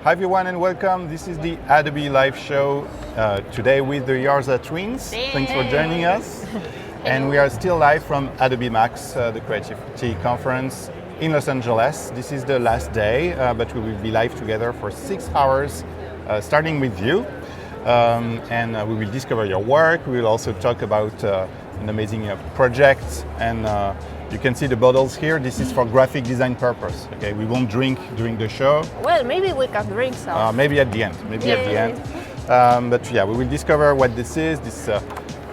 Hi everyone and welcome. This is the Adobe live show today with the Yarza Twins. Thanks for joining us. And we are still live from Adobe MAX, the Creativity Conference in Los Angeles. This is the last day, but we will be live together for 6 hours, starting with you. And we will discover your work. We will also talk about an amazing project. And you can see the bottles here. This is for graphic design purpose. Okay, we won't drink during the show. Well, maybe we can drink some. Maybe at the end. But yeah, we will discover what this is. This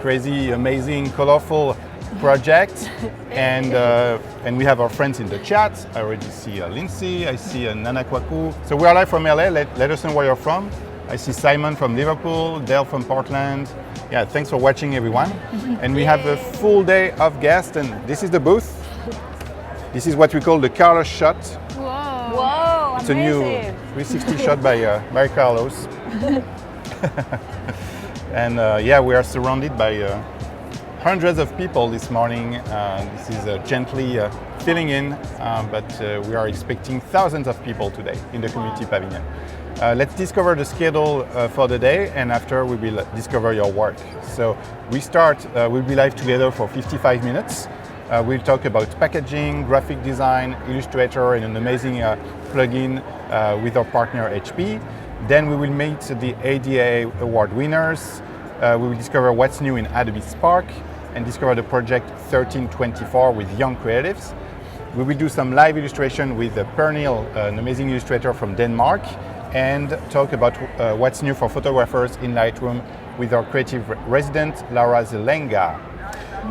crazy, amazing, colorful project. And we have our friends in the chat. I already see Lindsay. I see Nana Kwaku. So we are live from LA. Let us know where you're from. I see Simon from Liverpool, Dale from Portland. Yeah, thanks for watching, everyone. And we have a full day of guests, and this is the booth. This is what we call the Carlos shot. Whoa! Whoa! It's amazing. A new 360 shot by Carlos. And yeah, we are surrounded by hundreds of people this morning. This is gently filling in, but we are expecting thousands of people today in the community pavilion. Let's discover the schedule for the day, and after we will discover your work. So we start, we'll be live together for 55 minutes. We'll talk about packaging, graphic design, Illustrator, and an amazing plugin with our partner HP. Then we will meet the ADA award winners. We will discover what's new in Adobe Spark and discover the project 1324 with young creatives. We will do some live illustration with Pernil, an amazing illustrator from Denmark, and talk about what's new for photographers in Lightroom with our creative resident, Laura Zelenga.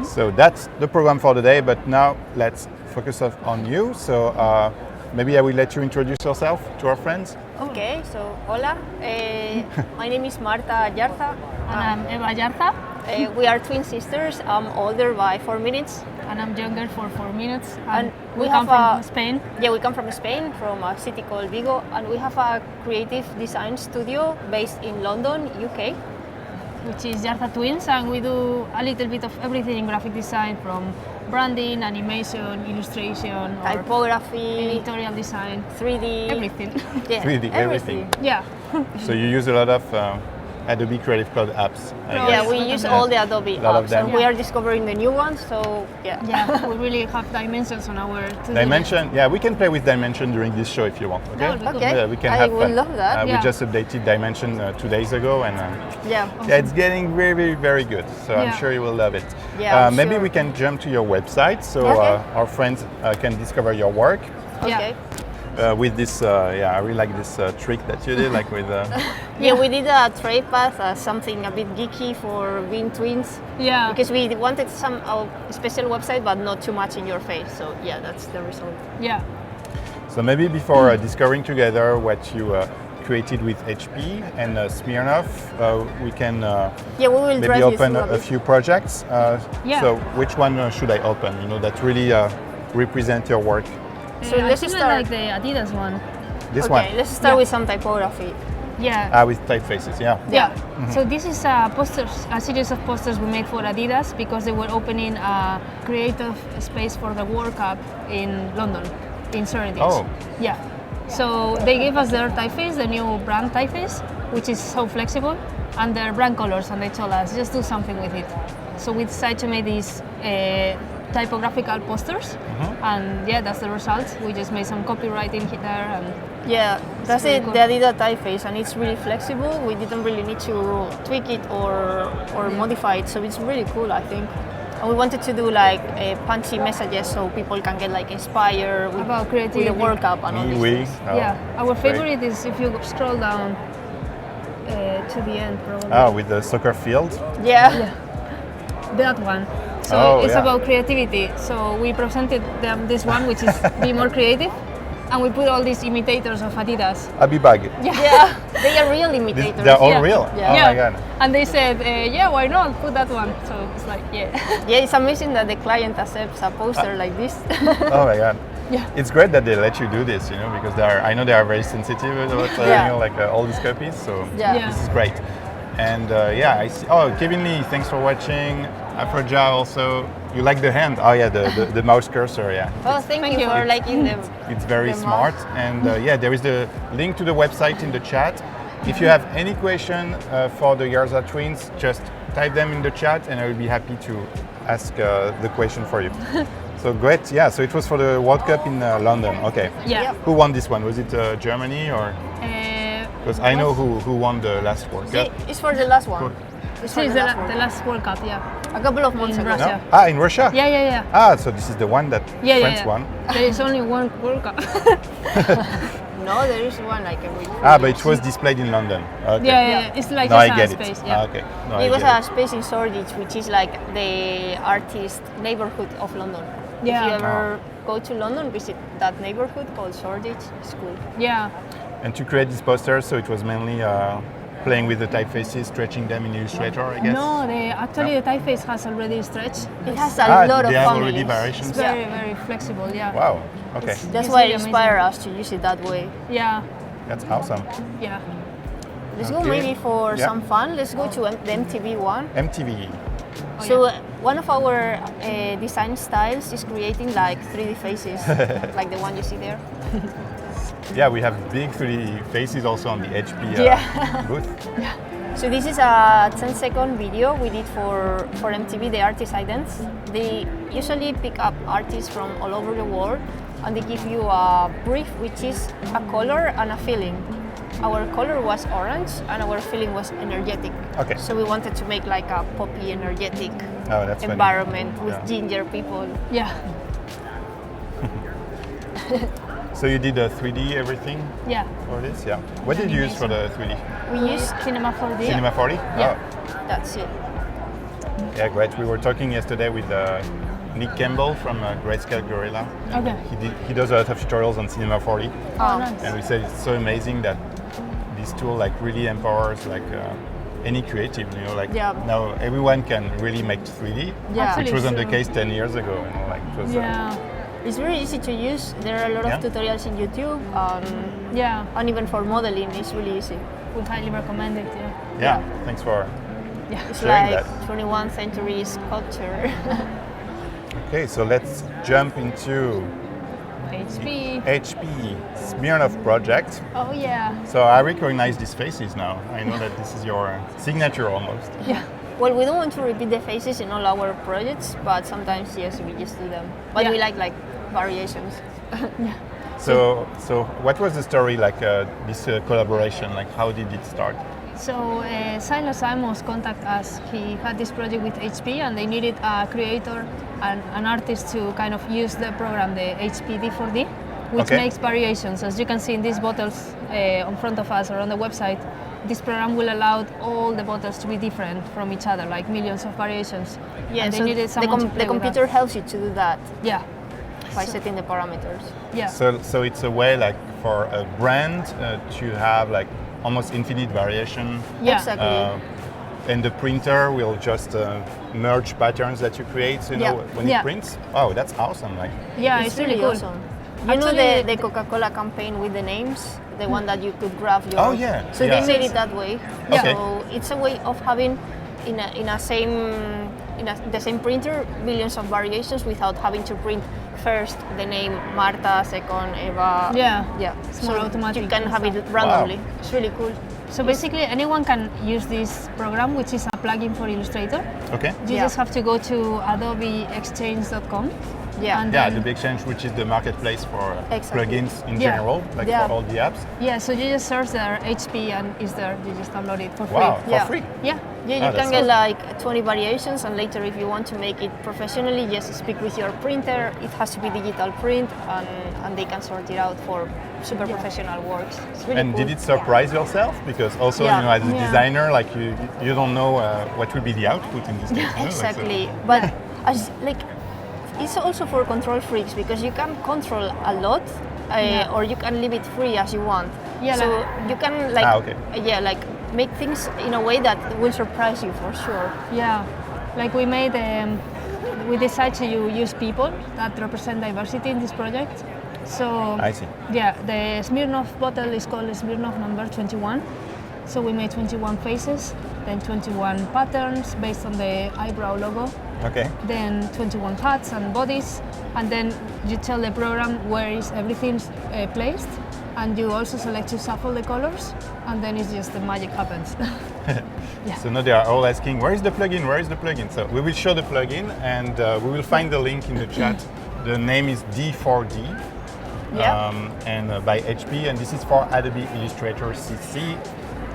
So that's the program for the day, but now let's focus on you. So maybe I will let you introduce yourself to our friends. Okay, so hola, my name is Marta Yarza. And I'm Eva Yarza. We are twin sisters. I'm older by 4 minutes. And I'm younger for 4 minutes. And we have come from Spain. Yeah, we come from Spain, from a city called Vigo. And we have a creative design studio based in London, UK. Which is Yarza Twins, and we do a little bit of everything in graphic design, from branding, animation, illustration, typography, editorial design, 3D, everything. Yeah, 3D, everything. Yeah. So you use a lot of Adobe Creative Cloud apps. Yeah, we use all the Adobe apps, and we are discovering the new ones. So yeah. Yeah, we really have dimensions on our Dimension. Yeah, we can play with Dimension during this show if you want. Okay. Okay. Yeah, we can have I would fun. love that. We just updated Dimension 2 days ago, and yeah, it's getting very, very good. So I'm sure you will love it. Yeah, maybe sure. we can jump to your website so our friends can discover your work. Okay. With this, I really like this trick that you did, like with. Yeah, we did a trade path, something a bit geeky for being twins. Yeah. Because we wanted some special website, but not too much in your face. So yeah, that's the result. Yeah. So maybe before discovering together what you created with HP and Smirnoff, we can we will maybe open a few projects. So which one should I open? You know, that really represent your work. So let's start like the Adidas one. This one. Okay, let's start with some typography. Yeah. With typefaces. Yeah. Yeah. Mm-hmm. So this is a series of posters we made for Adidas because they were opening a creative space for the World Cup in London, in Surrey. Oh. Yeah. So they gave us their typeface, the new brand typeface, which is so flexible, and their brand colors, and they told us just do something with it. So we decided to make these typographical posters, and yeah, that's the result. We just made some copywriting there, and yeah, that's it. Cool. The Adidas typeface, and it's really flexible. We didn't really need to tweak it or modify it, so it's really cool, I think. And we wanted to do like punchy messages so people can get like inspired about creativity with the World Cup and all these things. Yeah, our favorite is if you scroll down to the end, probably. Oh, with the soccer field. Yeah. That one. So it's about creativity. So we presented them this one, which is be more creative, and we put all these imitators of Adidas. Abibag. Yeah, they are real imitators. They're all real. Yeah. Oh my god. And they said, why not put that one? So it's like, Yeah, it's amazing that the client accepts a poster like this. Oh my god. Yeah. It's great that they let you do this, you know, because I know they are very sensitive about you know, like all these copies. So this is great. And I see. Oh, Kevin Lee, thanks for watching. Afroja also, you like the hand? Oh yeah, the mouse cursor, yeah. Oh, thank you for liking them. It's very the smart. mouse. And yeah, there is the link to the website in the chat. If you have any question for the Yarza Twins, just type them in the chat and I will be happy to ask the question for you. So great, yeah, so it was for the World Cup in London, okay. Yeah. Who won this one? Was it Germany or? Because I know who won the last World Cup. It's for the last one. Cool. It's This for is the the last World Cup, yeah. A couple of months In ago. Russia. No? Ah, in Russia? Yeah. Ah, so this is the one that Yeah, France yeah. won. There is only one World Cup. No, there is one like every. Ah, but it was displayed in London. Okay. Yeah. It's like No, I just get a it. space. Ah, Yeah. okay. No, I It was get a it. space in Shoreditch, which is like the artist neighborhood of London. Yeah. If you ever go to London, visit that neighborhood called Shoreditch. It's cool. Yeah. And to create these posters, so it was mainly playing with the typefaces, stretching them in Illustrator, I guess? No, actually No? the typeface has already stretched. It has a lot of they have families. already variations? It's very, very flexible. Yeah. Wow, okay. That's It's why really it inspired amazing. us to use it that way. Yeah. That's awesome. Yeah. Let's Okay. go maybe for Yeah. some fun. Let's go to the MTV one. MTV. Oh, So yeah. one of our design styles is creating like 3D faces, like the one you see there. Yeah, we have big 3D faces also on the HP Yeah. booth. So this is a 10-second video we did for MTV, the Artist Idents. They usually pick up artists from all over the world and they give you a brief, which is a color and a feeling. Our color was orange and our feeling was energetic. Okay. So we wanted to make like a poppy, energetic Oh, that's funny. environment with Yeah. ginger people. Yeah. So you did a 3D everything Yeah. for this? Yeah. What did you use for the 3D? We used Cinema 4D. Cinema 40? Yeah. that's it. Oh, yeah, great. We were talking yesterday with Nick Campbell from Grayscale Gorilla. And Okay. he does a lot of tutorials on Cinema 40. Oh, nice. And we said it's so amazing that this tool like really empowers like any creative, you know, like Yeah. now everyone can really make 3D, Yeah. Actually, which wasn't the true. case 10 years ago. You know, like it was, Yeah. It's very easy to use. There are a lot Yeah. of tutorials in YouTube, Yeah. and even for modeling, it's really easy. Would highly recommend it. Yeah. yeah, thanks for It's sharing like that. 21st century sculpture. Okay, so let's jump into HP. HP Smirnoff project. Oh yeah. So I recognize these faces now. I know that this is your signature almost. Yeah. Well, we don't want to repeat the faces in all our projects, but sometimes yes, we just do them. But Yeah. we like variations. So what was the story like this collaboration? Like how did it start? So Silas Simons contacted us. He had this project with HP and they needed a creator and an artist to kind of use the program, the HP D4D, which Okay. makes variations. As you can see in these bottles in front of us or on the website, this program will allow all the bottles to be different from each other, like millions of variations. Yeah, and they so needed someone to play the with computer that. helps you to do that Yeah, by setting the parameters. yeah. So it's a way like for a brand to have like almost infinite variation. Yeah. Exactly. And the printer will just merge patterns that you create, you know, Yeah. when Yeah. it prints. Oh, that's awesome! Like, Yeah, it's really really cool. awesome. You know Actually, the Coca-Cola campaign with the names, the one that you could grab your. Oh, yeah, So yeah. they made it that way. Yeah. Okay. So it's a way of having the same printer billions of variations without having to print first the name Marta, second Eva. Yeah. Yeah. It's more automatic You can and have it stuff. randomly. It's really cool. So basically, anyone can use this program, which is a plugin for Illustrator. okay. You Yeah. just have to go to adobeexchange.com. Yeah. And Yeah, then- the Exchange, which is the marketplace for Exactly. plugins in Yeah. general, like Yeah. for all the apps. Yeah, so you just search there HP and it's there. You just download it for free. Wow, for Yeah. free. Yeah. Yeah, Oh, you that's can get awesome. like 20 variations, and later, if you want to make it professionally, just speak with your printer. It has to be digital print, and they can sort it out for super professional works. It's really And cool. did it surprise yourself? Because also, Yeah. you know, as a Yeah. designer, like you don't know what will be the output in this case. you know, like, so- Exactly, but as like, it's also for control freaks because you can control a lot, or you can leave it free as you want. Yeah, so like- you can like, okay. like make things in a way that will surprise you for sure. Yeah. Like we decided to use people that represent diversity in this project. So I see. yeah, the Smirnoff bottle is called Smirnoff number 21. So we made 21 faces, then 21 patterns based on the eyebrow logo, Okay. then 21 hats and bodies, and then you tell the program where is everything placed, and you also select to shuffle the colors, and then it's just the magic happens. Yeah. So now they are all asking, where is the plugin? Where is the plugin? So we will show the plugin, and we will find the link in the chat. The name is D4D, and by HP, and this is for Adobe Illustrator CC.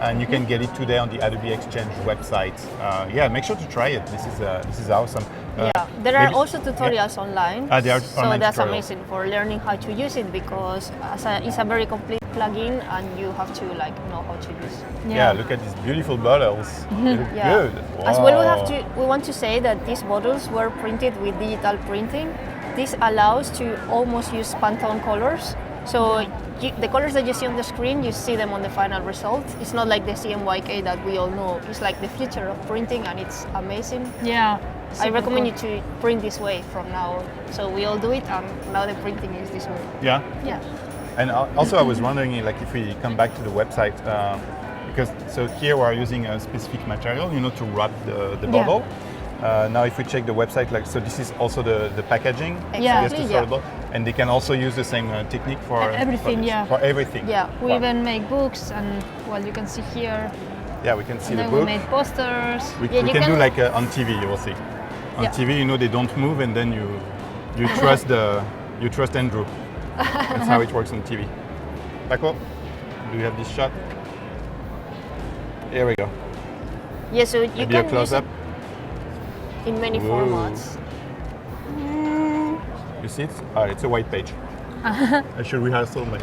And you can get it today on the Adobe Exchange website. Yeah, make sure to try it. This is awesome. There are also tutorials online. There are so online that's tutorials. amazing for learning how to use it, because it's a very complete plugin and you have to know how to use it. Yeah, look at these beautiful bottles. They look good. As well, Wow. we want to say that these bottles were printed with digital printing. This allows to almost use Pantone colors. So the colors that you see on the screen, you see them on the final result. It's not like the CMYK that we all know. It's like the future of printing, and it's amazing. Yeah. I recommend you to print this way from now on. So we all do it, and now the printing is this way. Yeah. Yeah. And also, I was wondering, like, if we come back to the website, because so here we are using a specific material, to wrap the bottle. Now, if we check the website, like, so this is also the packaging. Exactly, Just to sort and they can also use the same technique for Everything, for everything. Yeah. We even make books, and well, you can see here. Yeah, we can see And the then book. we made posters. We you can do can- like on TV. You will see. On TV, they don't move, and then you trust Andrew. That's how it works on TV. Paco, do you have this shot? Here we go. Yeah, so you Maybe a can use close it up. in many Whoa. formats. You see it? It's a white page. I should rehearsal my.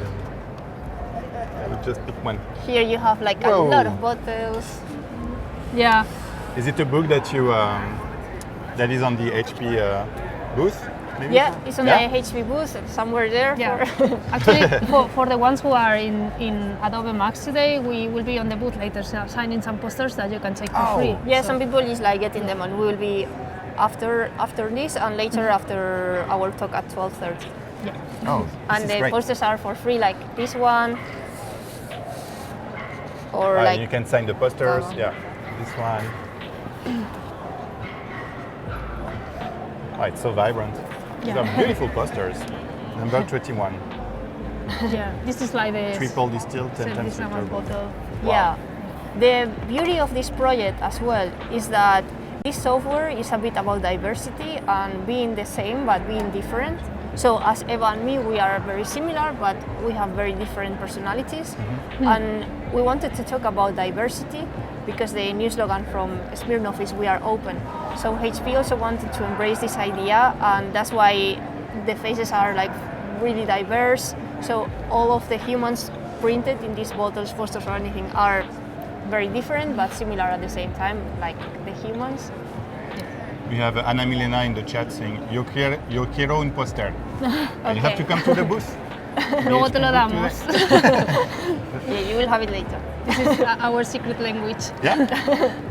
I will just pick one. Here you have like a Whoa. lot of bottles. Yeah. Is it a book that you that is on the HP booth? Maybe? Yeah, it's on Yeah? the HP booth somewhere there. Yeah. For Actually, for the ones who are in Adobe MAX today, we will be on the booth later, signing some posters that you can take for free. Yeah, So- some people is like getting them, and we will be after this and later after our talk at 12:30. Yeah. Oh, this And is the great. posters are for free, like this one, or like you can sign the posters. Uh-huh. Yeah, this one. Oh, it's so vibrant. These Yeah. are beautiful posters. Number 21. Yeah. This is like the Triple distilled, 10 service times summer turbo. bottle. Yeah. The beauty of this project as well is that this software is a bit about diversity and being the same but being different. So as Eva and me, we are very similar, but we have very different personalities. And we wanted to talk about diversity because the new slogan from Smirnoff is "We are open." So HP also wanted to embrace this idea, and that's why the faces are like really diverse. So all of the humans printed in these bottles, posters or anything, are very different but similar at the same time, like the humans. We have Ana Milena in the chat saying, yo quiero un póster. And you have to come to the booth. Luego te lo The HP damos. booth today. Yeah, you will have it later. This is our secret language. Yeah?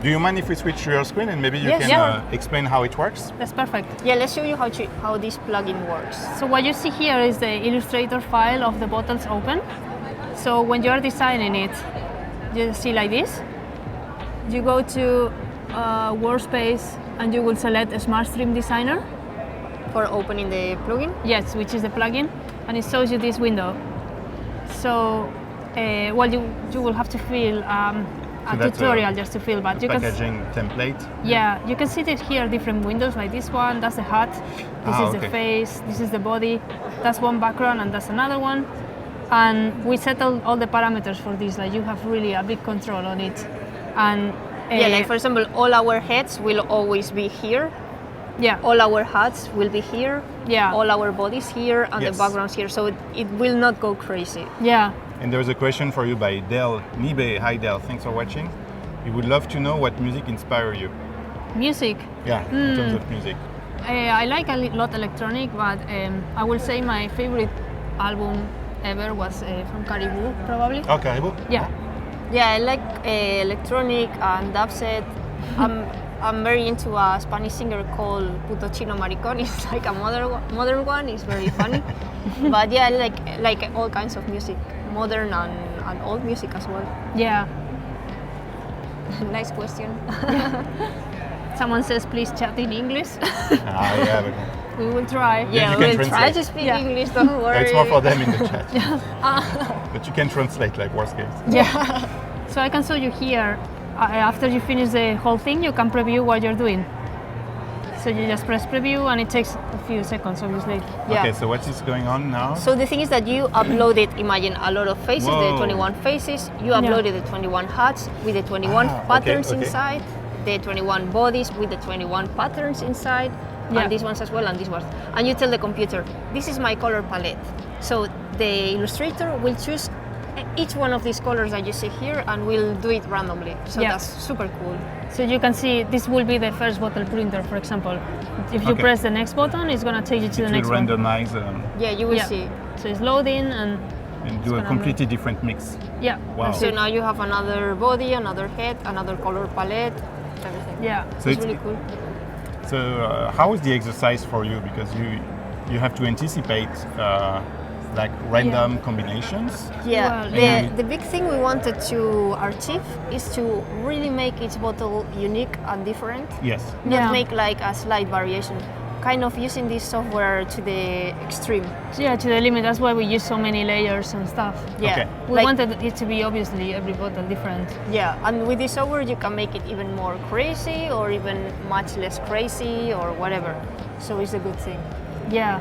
Do you mind if we switch to your screen and maybe you Yes, can yeah. explain how it works? That's perfect. Yeah, let's show you how this plugin works. So what you see here is the Illustrator file of the bottles open. So when you're designing it, you see like this. You go to Workspace and you will select SmartStream Designer. For opening the plugin. Yes, which is the plugin, and it shows you this window. So, well, you will have to fill a So that's tutorial just to fill, but you can. Packaging template. Yeah, you can see that here different windows like this one. That's the hat. This is okay. the face. This is the body. That's one background, and that's another one. And we set all the parameters for this. Like you have really a big control on it. And Yeah, like for example, all our heads will always be here. yeah, All our hats will be here. Yeah. All our bodies here and Yes. the backgrounds here. So it will not go crazy. yeah. And there's a question for you by Del Nibe. Hi Del, thanks for watching. We would love to know what music inspired you. Music. Yeah, in terms of music. I like a lot electronic, but I will say my favorite album ever was from Caribou, probably. Okay, Yeah. Yeah, I like electronic and dubstep. I'm very into a Spanish singer called Puto Chino Maricón. It's like a modern one. It's very funny. But yeah, I like all kinds of music, modern and old music as well. Yeah. Nice question. Someone says please chat in English. Yeah, but We will try. Yeah, you can we'll try translate. to speak Yeah. English, don't worry. it's more for them in the chat. But you can translate, like worst case. Yeah. So I can show you here. After you finish the whole thing, you can preview what you're doing. So you just press preview, and it takes a few seconds, obviously. Yeah. Okay, so what is going on now? So the thing is that you uploaded, imagine a lot of faces, Whoa. the 21 faces. You uploaded the 21 hats with the 21 patterns okay. inside, the 21 bodies with the 21 patterns inside, Yeah. and these ones as well, and these ones. And you tell the computer, this is my color palette. So the illustrator will choose each one of these colors that you see here, and we'll do it randomly. So Yeah. that's super cool. So you can see this will be the first bottle printer, for example. If you Okay. press the next button, it's gonna take you to It the will next one. randomize Yeah, you will Yeah. see. So it's loading, and and do a gonna completely different mix. yeah. Wow. So now you have another body, another head, another color palette, everything. Yeah. So It's really cool. So how is the exercise for you? Because you have to anticipate like random combinations. Yeah, And- the big thing we wanted to achieve is to really make each bottle unique and different. Yes. Not Yeah. make like a slight variation. Kind of using this software to the extreme. Yeah, to the limit. That's why we use so many layers and stuff. Yeah. Okay. We like- wanted it to be obviously every bottle different. Yeah, and with this software you can make it even more crazy or even much less crazy or whatever. So it's a good thing. Yeah.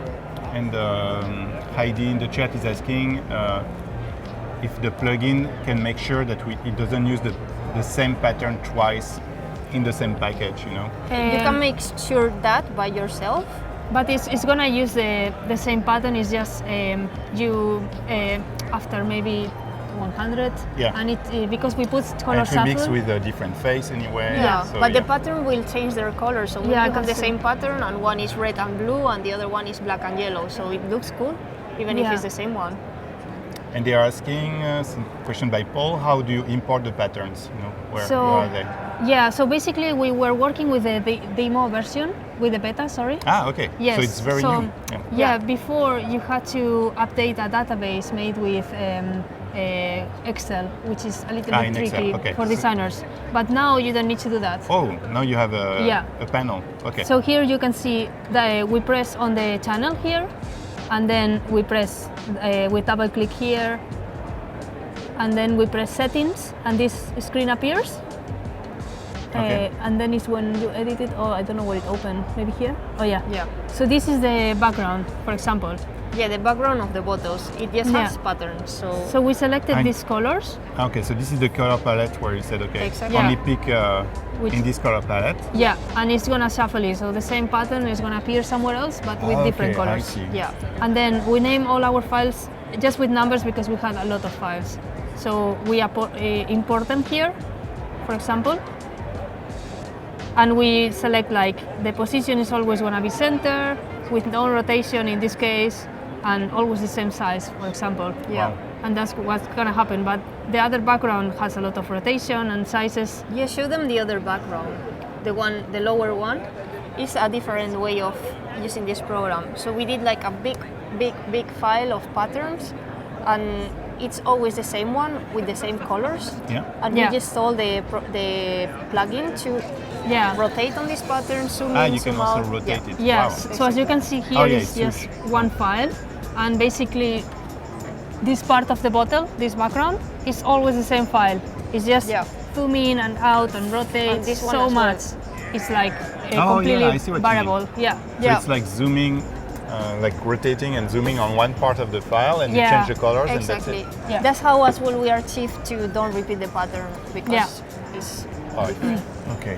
And Heidi in the chat is asking if the plugin can make sure that it doesn't use the same pattern twice in the same package, you know? You can make sure that by yourself. But it's gonna use the same pattern. It's just you after maybe 100. Yeah. And it because we put color And we mix shuffle. with a different face anyway. Yeah, so but yeah. the pattern will change their color. So Yeah, you I have can the see. same pattern, and one is red and blue, and the other one is black and yellow. So it looks cool, even if Yeah. it's the same one. And they are asking some question by Paul, how do you import the patterns? You know, where are they? Yeah, so basically we were working with the demo version, with the beta, sorry. Ah, okay. Yes. So it's very new. Yeah. Yeah, before you had to update a database made with Excel, which is a little bit in Excel, tricky okay. for So- designers. But now you don't need to do that. Oh, now you have Yeah. a panel. Okay. So here you can see that we press on the channel here, and then we press, we double click here, and then we press settings, and this screen appears. Okay. And then it's when you edit it. Oh, I don't know where it opened. Maybe here. Oh yeah. Yeah. So this is the background, for example. Yeah, the background of the bottles, it just has Yeah. patterns. So we selected And- these colors. Okay, so this is the color palette where you said, okay, Exactly. only Yeah. pick Which- in this color palette. Yeah, and it's gonna shuffle it. So the same pattern is gonna appear somewhere else, but with different Okay, I colors. see. Yeah. And then we name all our files just with numbers because we had a lot of files. So we import them here, for example. And we select like the position is always going to be center with no rotation in this case, and always the same size, for example. Yeah. Wow. And that's what's going to happen. But the other background has a lot of rotation and sizes. Yeah, show them the other background. The lower one is a different way of using this program. So we did like a big file of patterns, and it's always the same one with the same colors. Yeah. And Yeah. we just told the plugin to Yeah. rotate on this pattern, zoom in, You can zoom also out. rotate Yeah. it. Yes. Wow. So as you can see here, Oh, yeah, it's it's just huge. one file, and basically this part of the bottle, this background, is always the same file. It's just Yeah. zoom in and out and rotate And this one so as well. much. It's like Oh, completely yeah, I see what you mean. variable. Yeah. So Yeah. it's like zooming, like rotating and zooming on one part of the file, and you Yeah. change the colors, Exactly. and that's it. Yeah. That's how as well we achieve to don't repeat the pattern because Yeah. it's Oh, okay.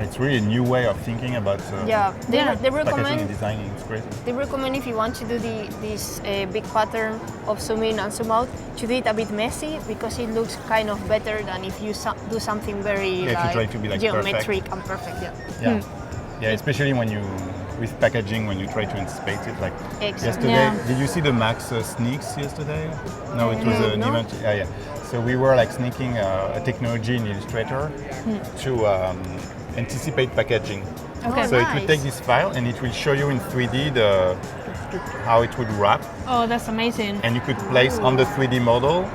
It's really a new way of thinking about yeah. They Yeah. packaging and recommend designing. It's great. They recommend if you want to do this big pattern of zoom in and zoom out, to do it a bit messy because it looks kind of better than if you do something very Yeah, if you try to be, like, geometric and perfect. Yeah. Yeah. Yeah, especially when you with packaging when you try to anticipate it. Like Exactly. yesterday, Yeah. did you see the Max sneaks yesterday? No, it was an No. event. Yeah. So we were like sneaking a technology in Illustrator to anticipate packaging. Okay. So it Nice. will take this file and it will show you in 3D how it would wrap, Oh, that's amazing. and you could place on the 3D model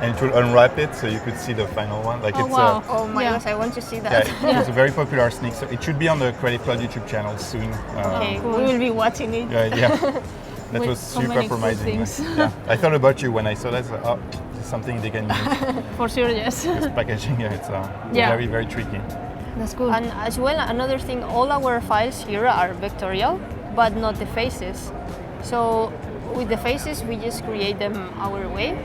and it will unwrap it so you could see the final one. Like Oh, it's wow. Oh my Yeah. gosh, I want to see yeah, that. it's a very popular sneak. So it should be on the Creative Cloud YouTube channel soon. Okay, Cool. we will be watching it. Yeah. That With was so super many cool promising. things. Yeah. I thought about you when I saw that. So, oh, this is something they can use. For sure, yes. This packaging, yeah, it's Yeah. very, very tricky. That's cool. And as well, another thing, all our files here are vectorial, but not the faces. So with the faces, we just create them our way.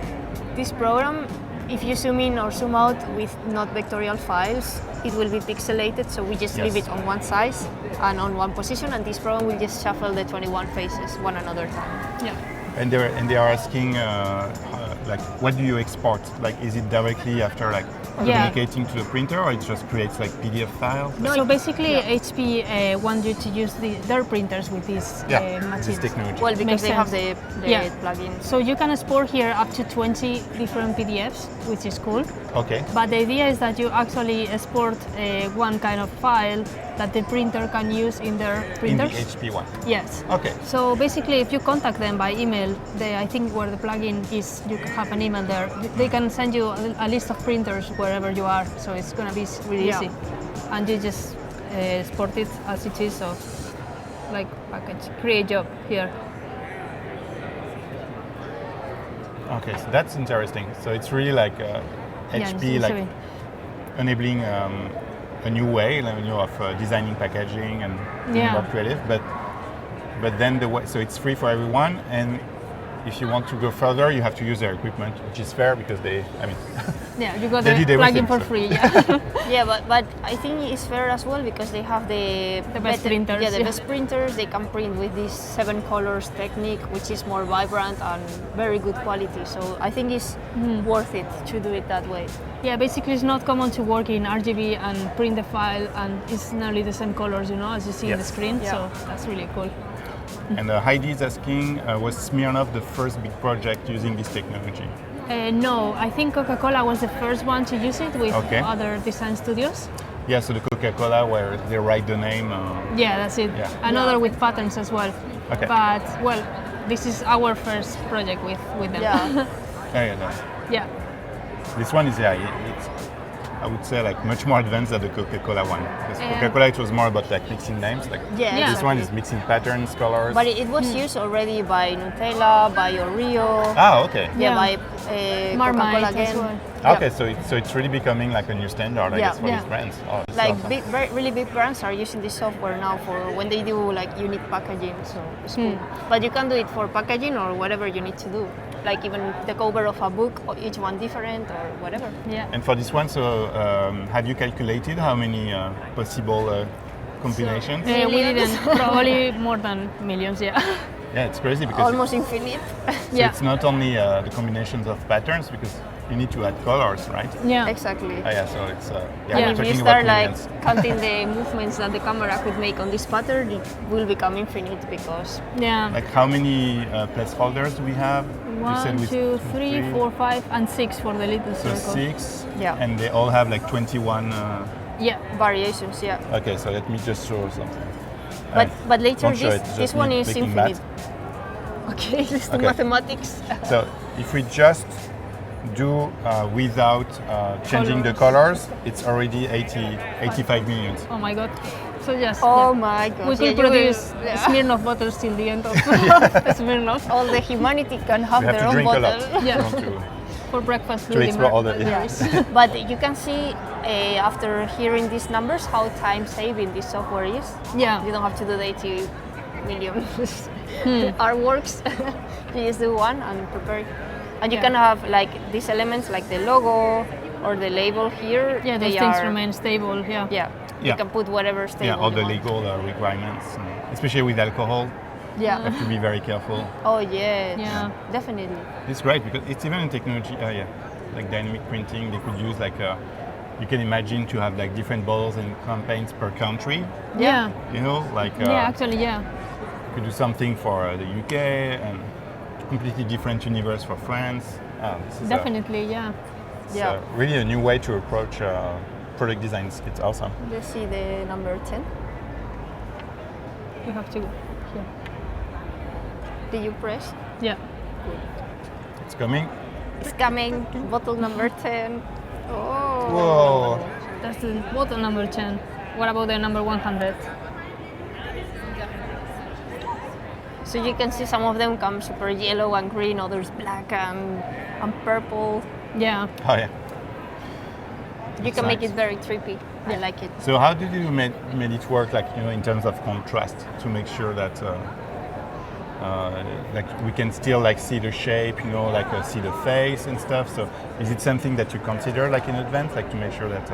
This program, if you zoom in or zoom out with not vectorial files, it will be pixelated, so we just leave Yes. it on one size and on one position, and this program will just shuffle the 21 faces one another time. Yeah. And they are asking, like, what do you export? Like, is it directly after like communicating to the printer, or it just creates like PDF files? So basically, HP want you to use their printers with these This machines. technology. Well, because Makes they have sense. the Yeah. plugins. So you can export here up to 20 different PDFs, which is cool. Okay. But the idea is that you actually export one kind of file that the printer can use in their In the printers. HP one. Yes. Okay. So basically, if you contact them by email, I think where the plugin is, you have an email there. They can send you a list of printers wherever you are. So it's gonna be really Yeah. easy, and you just export it as it is. So like package, create job here. Okay, so that's interesting. So it's really like HP, it's like really- enabling a new way, of designing packaging and being Yeah. more creative. But then the way, so it's free for everyone, and if you want to go further, you have to use their equipment, which is fair because Yeah, you got They the did plugin everything, for so. free. Yeah. Yeah, but I think it's fair as well because they have the best printers, Yeah, the yeah. best printers. They can print with this 7 colors technique, which is more vibrant and very good quality. So I think it's worth it to do it that way. Yeah, basically it's not common to work in RGB and print the file, and it's nearly the same colors, as you see in the Yes. screen. Yeah. So that's really cool. And Heidi is asking, was Smirnoff the first big project using this technology? No, I think Coca-Cola was the first one to use it with Okay. other design studios. Yeah, so the Coca-Cola where they write the name. Yeah, that's it. Yeah. Another Yeah. with patterns as well. Okay. But well, this is our first project with them. Yeah. Yeah, no. Yeah. This one is, it's, I would say, like much more advanced than the Coca-Cola one. Because Yeah. Coca-Cola, it was more about like mixing names. Like Yeah, Yeah. this one is mixing patterns, colors. But it was used already by Nutella, by Oreo, Okay. yeah, Yeah. by Marmite Coca-Cola as again. well. Yeah. Okay, so it's really becoming like a new standard, I Yeah. guess, for Yeah. these brands. Oh, that's Like awesome. big, really big brands are using this software now for when they do like unique packaging. So it's cool. But you can do it for packaging or whatever you need to do. Like even the cover of a book, or each one different or whatever. Yeah. And for this one, so have you calculated how many possible combinations? We Millions. didn't. Probably more than millions. Yeah. Yeah, it's crazy because Almost infinite. so Yeah. it's not only the combinations of patterns, because you need to add colors, right? Yeah. Exactly. Yeah, so it's Yeah. we're And if you talking start about like millions. counting the movements that the camera could make on this pattern, it will become infinite because Yeah. Like how many placeholders do we have? You said 1, with 2, 3, 4, 5, and 6 for the little So circle. 6, Yeah. and they all have like 21. Yeah. variations, yeah. Okay, so let me just show something. But later Don't show it, this just one me is making infinite. math. Okay, let's do Okay. mathematics. So if we just do without changing the colors, it's already 85 millions. Oh my god. So yes. Oh yeah. my gosh. We could yeah, you produce will- yeah. Smirnoff bottles till the end of Smirnoff All the humanity can have You have their to own drink a bottle. lot. Yeah. You want to- for breakfast. To explore all the- berries. But you can see after hearing these numbers how time saving this software is. Yeah. You don't have to do the 80 million artworks. You just do one and prepare. And you Yeah. can have like these elements like the logo or the label here. Yeah, they those things are- remain stable. Yeah. Yeah. Yeah. You can put whatever stable Yeah, all you the want. legal requirements, especially with alcohol. You Yeah. have to be very careful. Oh yes. Yeah. Definitely. It's great because it's even in technology. Like dynamic printing, they could use like you can imagine to have like different bottles and campaigns per country. Yeah. You know, like Yeah, actually, yeah. you could do something for the UK and completely different universe for France. This is Definitely, yeah. it's, Yeah. really a new way to approach product designs. It's awesome. Let's see the number 10. You have to. Yeah. Did you press? Yeah. It's coming. It's coming. Bottle number 10. Oh. Whoa. That's the bottle number 10. What about the number 100? So you can see some of them come super yellow and green, others black and purple. Yeah. Oh yeah. You can make nice. it very trippy. I like it. So how did you made it work, like, you know, in terms of contrast, to make sure that like we can still like see the shape, you know, like see the face and stuff. So is it something that you consider like in advance, like to make sure that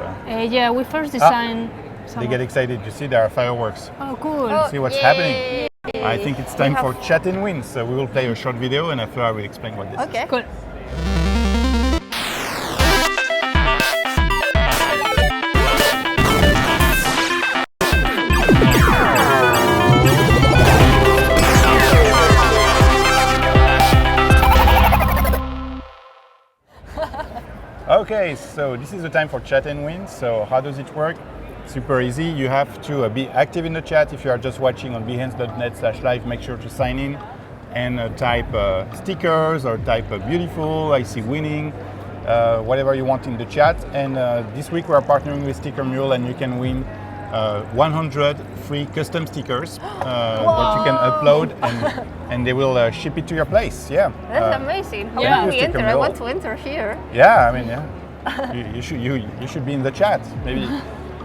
Yeah, we first designed. they get excited? You see, there are fireworks. Oh, cool. Oh, See what's yay. happening. I think it's time We for have- Chat and Win. So we will play a short video, and after I will explain what this is. Okay. Cool. Okay, so this is the time for Chat and Win. So how does it work? Super easy. You have to be active in the chat. If you are just watching on behance.net/live, make sure to sign in and type stickers or type beautiful, I see winning, whatever you want in the chat. And this week we are partnering with Sticker Mule, and you can win 100 free custom stickers that you can upload, and they will ship it to your place. Yeah. That's amazing. How yeah. can we Thank you, enter? Sticker I Mule. want to enter here. Yeah, I mean, yeah. you should be in the chat. Maybe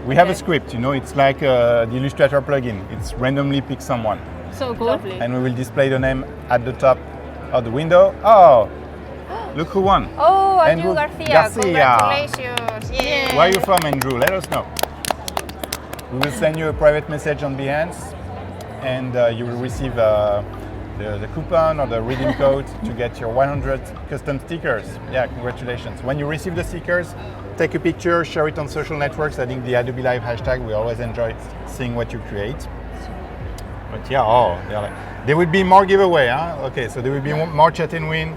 we have a script. You know, it's like the Illustrator plugin. It's randomly pick someone, So cool. Lovely. and we will display the name at the top of the window. Oh, look who won! Oh, Andrew Andrew Garcia. Garcia. Congratulations. Yeah. Where are you from, Andrew? Let us know. We will send you a private message on Behance, and you will receive the coupon or the redeem code to get your 100 custom stickers. Yeah, congratulations. When you receive the stickers, take a picture, share it on social networks, adding the Adobe Live hashtag. We always enjoy seeing what you create. But yeah, there will be more giveaway, huh? Okay, so there will be more Chat and Win,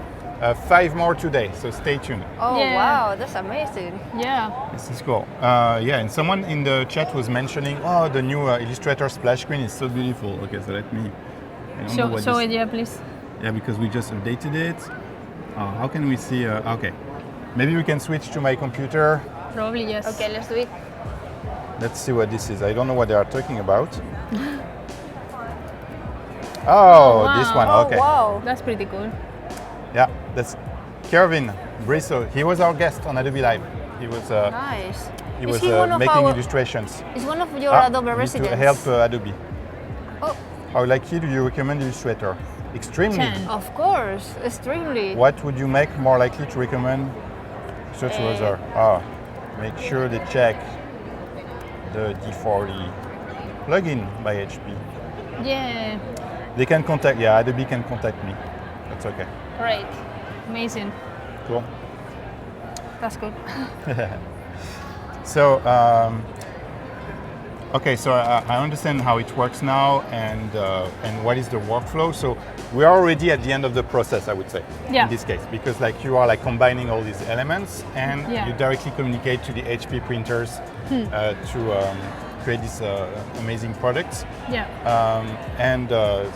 5 more today, so stay tuned. Oh, Yeah. wow. That's amazing. Yeah. This is cool. Yeah, and someone in the chat was mentioning, oh, the new Illustrator splash screen is so beautiful. Okay, so let me. I don't know what Show this- it, yeah, please. Yeah, because we just updated it. How can we see? Okay, maybe we can switch to my computer. Probably yes. Okay, let's do it. Let's see what this is. I don't know what they are talking about. Oh, wow. this one. Oh, Okay. wow. That's pretty cool. Yeah, that's Kervin Brisso. He was our guest on Adobe Live. He was Nice. he Is was he one of making our- illustrations. Is one of your Ah, Adobe need residents? to help Adobe. Oh, How lucky do you recommend Illustrator? Extremely. 10. of course. Extremely. What would you make more likely to recommend search user? Make sure they check the D40 plugin by HP. Yeah. They can contact, yeah, Adobe can contact me. That's okay. Great. Amazing. Cool. That's good. So, okay, so I understand how it works now and what is the workflow. So we are already at the end of the process, I would say, Yeah. in this case, because like you are like combining all these elements and Yeah. you directly communicate to the HP printers to create these amazing products. Yeah.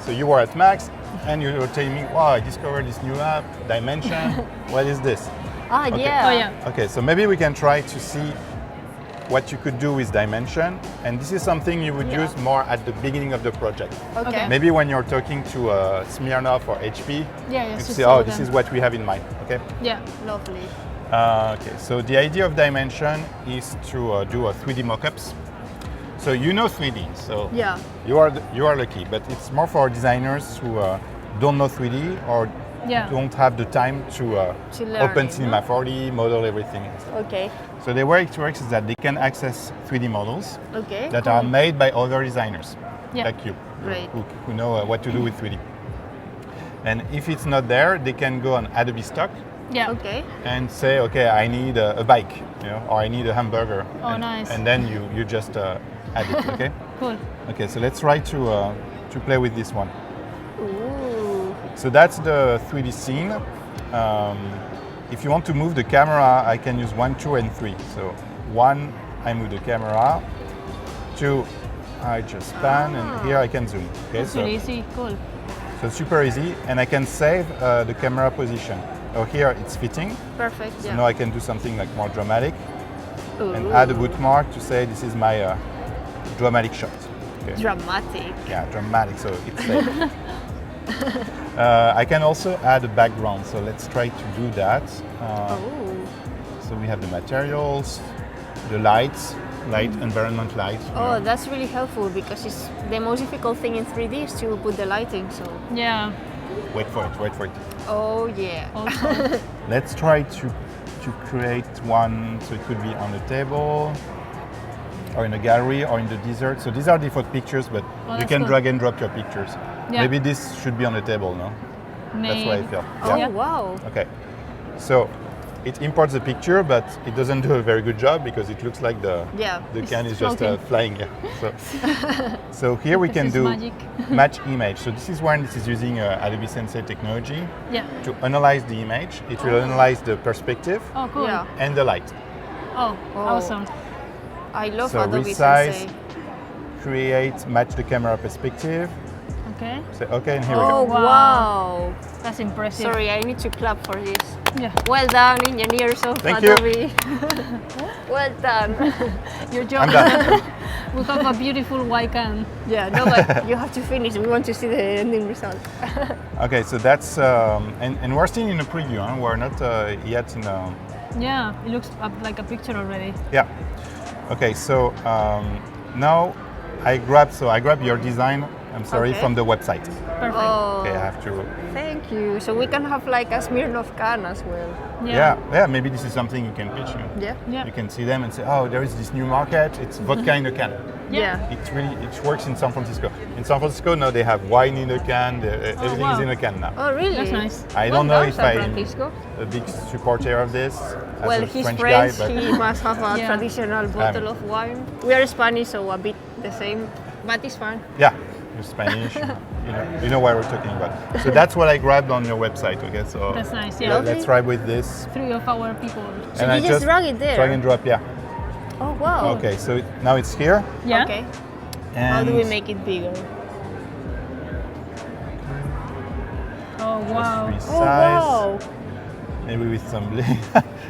So you were at Max and you were telling me, wow, I discovered this new app, Dimension. What is this? Ah, Okay. yeah. Oh yeah. Okay, so maybe we can try to see what you could do with Dimension, and this is something you would use more at the beginning of the project. Okay. Okay. Maybe when you're talking to Smirnoff or HP, Yeah, you yes, say, just oh, show this them. is what we have in mind, okay? Yeah. Lovely. Okay, so the idea of Dimension is to do a 3D mockups. So you know 3D, so Yeah. you are lucky, but it's more for designers who don't know 3D or Yeah. don't have the time to learn open it, Cinema 4D, model everything. Okay. So the way it works is that they can access 3D models Okay. that are made by other designers, Yeah. like you, Great. who know what to do with 3D. And if it's not there, they can go on Adobe Stock Yeah. Okay. and say, okay, I need a bike, you know, or I need a hamburger. Oh, and, nice. And then you just add it, okay? Cool. Okay, so let's try to play with this one. Ooh. So that's the 3D scene. If you want to move the camera, I can use 1, 2, and 3. So 1, I move the camera. 2, I just pan, and here I can zoom. Okay, That's so really easy. Cool. So super easy, and I can save the camera position. Oh, here it's fitting. Perfect. So Yeah. now I can do something like more dramatic and Ooh. add a bookmark to say this is my dramatic shot. Okay. Dramatic. Yeah, dramatic. So it's safe. I can also add a background. So let's try to do that. Oh. So we have the materials, the lights, environment light. you Oh, know. that's really helpful because it's the most difficult thing in 3D is to put the lighting. So. Yeah. Wait for it. Oh yeah. Also. Let's try to create one, so it could be on the table, or in a gallery, or in the desert. So these are default pictures, but Oh, you that's can cool. drag and drop your pictures. Yeah. Maybe this should be on the table, no? That's what I feel. Oh Yeah. wow. Okay. So it imports the picture, but it doesn't do a very good job because it looks like the Yeah. can is just floating. flying. Yeah. So here we This can is do magic. match image. So this is when this is using Adobe Sensei technology Yeah. to analyze the image. It will analyze the perspective Oh, cool. Yeah. and the light. Oh, Oh. awesome. I love So Adobe resize, Sensei. create, match the camera perspective. Okay. Say okay, and here Oh we go. wow. That's impressive. Sorry, I need to clap for this. Yeah. Well done, engineers of Thank you. Adobe. Well done. Your job. I'm done. We have a beautiful white can. Yeah, no, but you have to finish. We want to see the ending result. Okay, so that's and we're still in a preview. Huh? We're not yet in a. Yeah, it looks like a picture already. Yeah. Okay, so now I grab your design. I'm sorry, Okay. from the website. Perfect. Oh, Okay, I have to. thank you. So we can have like a Smirnoff can as well. Yeah. Maybe this is something you can pitch. Yeah. Yeah. You can see them and say, oh, there is this new market. It's vodka in a can. Yeah. It works in San Francisco. In San Francisco now they have wine in a can. Everything is wow. in a can now. Oh, really? That's nice. I don't know Well done, if San I'm Francisco. a big supporter of this as Well, a he's French French. guy, but He must have a Yeah. traditional bottle of wine. We are Spanish, so a bit the same, but it's fun. yeah, you're Spanish. you know what we're talking about. So that's what I grabbed on your website. Okay, so That's nice. Yeah. let's try with this. 3 of our people. So And you I just drag it there? Drag and drop, yeah. Oh wow. Okay, so now it's here. Yeah. Okay. And How do we make it bigger? Oh wow. Just Oh resize. wow. Maybe with some.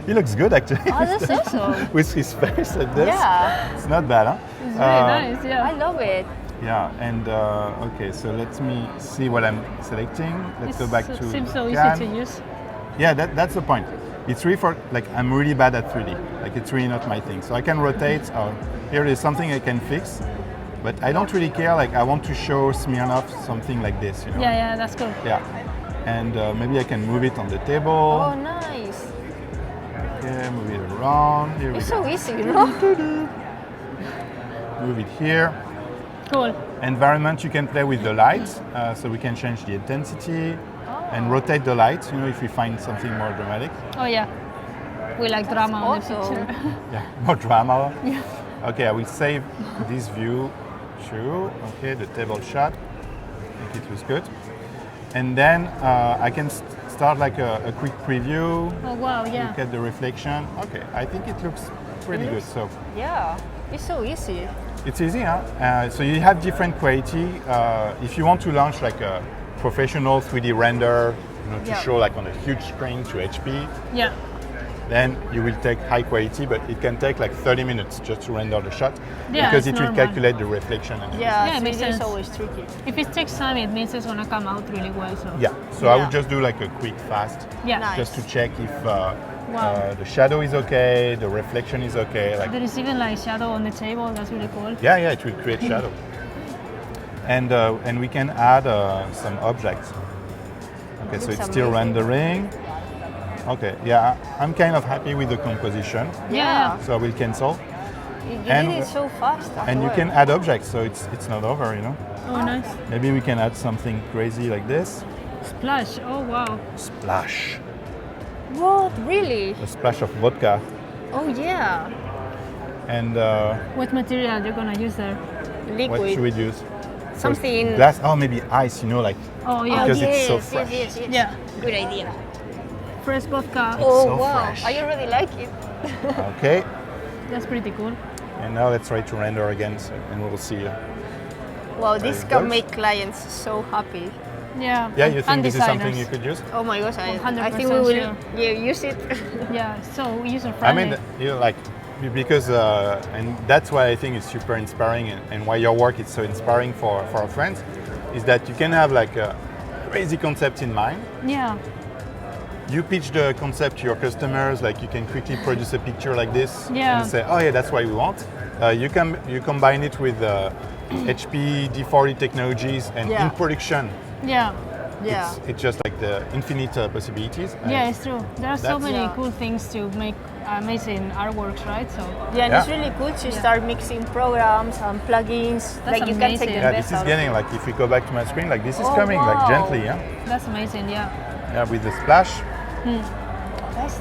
He looks good actually. Oh, that's awesome. With his face like this. Yeah. It's not bad, huh? It's really nice. I Yeah. love it. Yeah, and okay, so let me see what I'm selecting. Let's go back to Seems so can. easy to use. Yeah, that's the point. It's really for, like, I'm really bad at 3D. Like, it's really not my thing. So I can rotate, or here is something I can fix, but I don't really care. Like, I want to show Smirnoff something like this, you know? Yeah, that's cool. Yeah. And maybe I can move it on the table. Oh nice. Okay, move it around. Here we It's go. so easy, you know? Move it here. Cool. Environment, you can play with the lights, so we can change the intensity and rotate the lights, you know, if we find something more dramatic. Oh yeah. We like drama on the awesome. picture. Yeah, more drama. Yeah. Okay, I will save this view too. Okay, the table shot. I think it was good. And then I can start like a quick preview. Oh wow, yeah. Look at the reflection. Okay, I think it looks pretty good. So Yeah. It's so easy. it's easy, huh? So you have different quality. If you want to launch like a professional 3D render, you know, to Yeah. show like on a huge screen to HP, Yeah. then you will take high quality, but it can take like 30 minutes just to render the shot Yeah, because it's it will normal. calculate the reflection. And Yeah, Yeah, it makes 3D is sense. always tricky. If it takes time, it means it's gonna come out really well. So. yeah. So I Yeah. would just do like a quick fast, Yeah. Nice. just to check if Wow. the shadow is okay, the reflection is okay. Like There is even like shadow on the table. That's really cool. yeah, it will create shadow. And we can add some objects. Okay, so Looks it's still amazing. rendering. Okay, yeah, I'm kind of happy with the composition. Yeah. So I will cancel. You And- did it so fast. as And you well. can add objects, so it's not over, you know. Oh nice. Maybe we can add something crazy like this. Splash. Oh wow. Splash. What? Really? A splash of vodka. Oh yeah. And What material you're gonna use there? Liquid. what should we use? Something. Glass. Oh, maybe ice, you know, like Oh yeah. Because yes, it's so yes, fresh. yes, yes. Yeah. Good idea. Fresh vodka. Oh so wow. fresh. I already like it. okay. That's pretty cool. And now let's try to render again, and we'll see. Wow, this it can works. make clients so happy. Yeah. Yeah, you think and this is something designers. you could use? Oh my gosh, I 100% think we will sure. use it. Yeah, so user I friendly. mean, you know, like, because, and that's why I think it's super inspiring, and why your work is so inspiring for our friends, is that you can have like a crazy concept in mind. yeah. You pitch the concept to your customers, like you can quickly produce a picture like this, Yeah. and say, oh yeah, that's what we want. You combine it with HP D40 technologies, and Yeah. in production, Yeah. Yeah. it's just like the infinite possibilities. Yeah, it's true. There are so That's- many Yeah. cool things to make amazing artworks, right? So Yeah, and Yeah. it's really cool to start mixing programs and plugins. That's like you can take amazing. the Yeah, best this is out getting of it. like, if we go back to my screen, like this is Oh, coming like wow. gently, yeah. that's amazing. Yeah. Yeah, with the splash. Nice.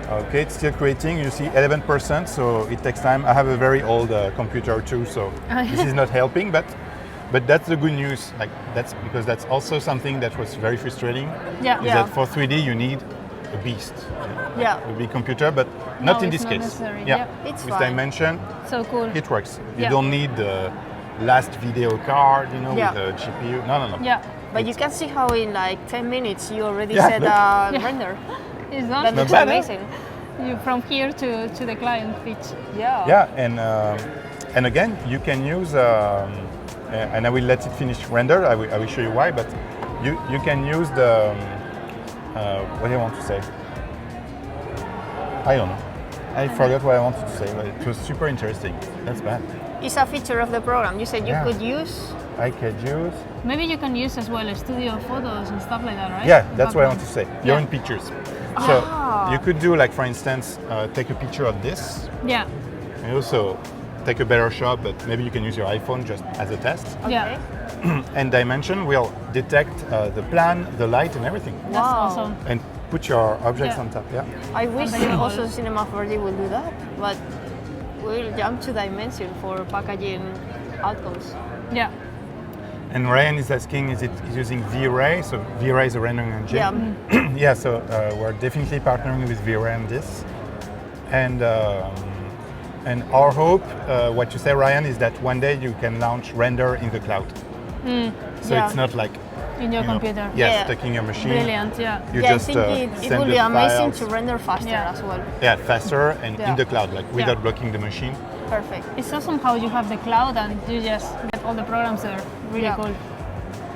Okay, it's still creating. You see 11%, so it takes time. I have a very old computer too, so this is not helping. But that's the good news. Like that's because that's also something that was very frustrating. Yeah. Is Yeah. that for 3D you need a beast, Yeah. a big computer, but not in it's this not case. necessary. Yeah, Yep. It's with fine. Dimension, So cool. it works. You Yeah. don't need the last video card, you know, Yeah. with the GPU. No. Yeah. But you can see how in like 10 minutes you already Yeah, said look. render. It's That done. looks bad, eh? amazing. You from here to the client pitch. Yeah. Yeah, and again, you can use, and I will let it finish render. I will show you why, but you can use the, what do I want to say? I don't know. I forgot what I wanted to say, but it was super interesting. That's bad. It's a feature of the program. You said you Yeah. could use. I could use. Maybe you can use as well studio photos and stuff like that, right? Yeah, that's what I want to Background. say. Your Yeah. own pictures. Ah. So you could do, like, for instance, take a picture of this, Yeah. and also take a better shot, but maybe you can use your iPhone just as a test. Yeah. And Dimension will detect the plan, the light, and everything, That's Wow. awesome. and put your objects Yeah. on top. Yeah. I wish Unbelievable. also Cinema 4D will do that, but we'll jump to Dimension for packaging outcomes. Yeah. And Ryan is asking, is it using V-Ray? So V-Ray is a rendering engine. Yeah. Yeah, so we're definitely partnering with V-Ray on this. And our hope, what you say, Ryan, is that one day you can launch render in the cloud. So Yeah. it's not like In your computer. Yes, Yeah. stuck in your machine. Brilliant. Yeah. You Yeah, just I think it send will the be amazing files. to render faster Yeah. as well. Yeah, faster and Yeah. in the cloud, like without blocking the machine. Perfect. It's awesome how you have the cloud and you just get all the programs there. Really Yeah. cool.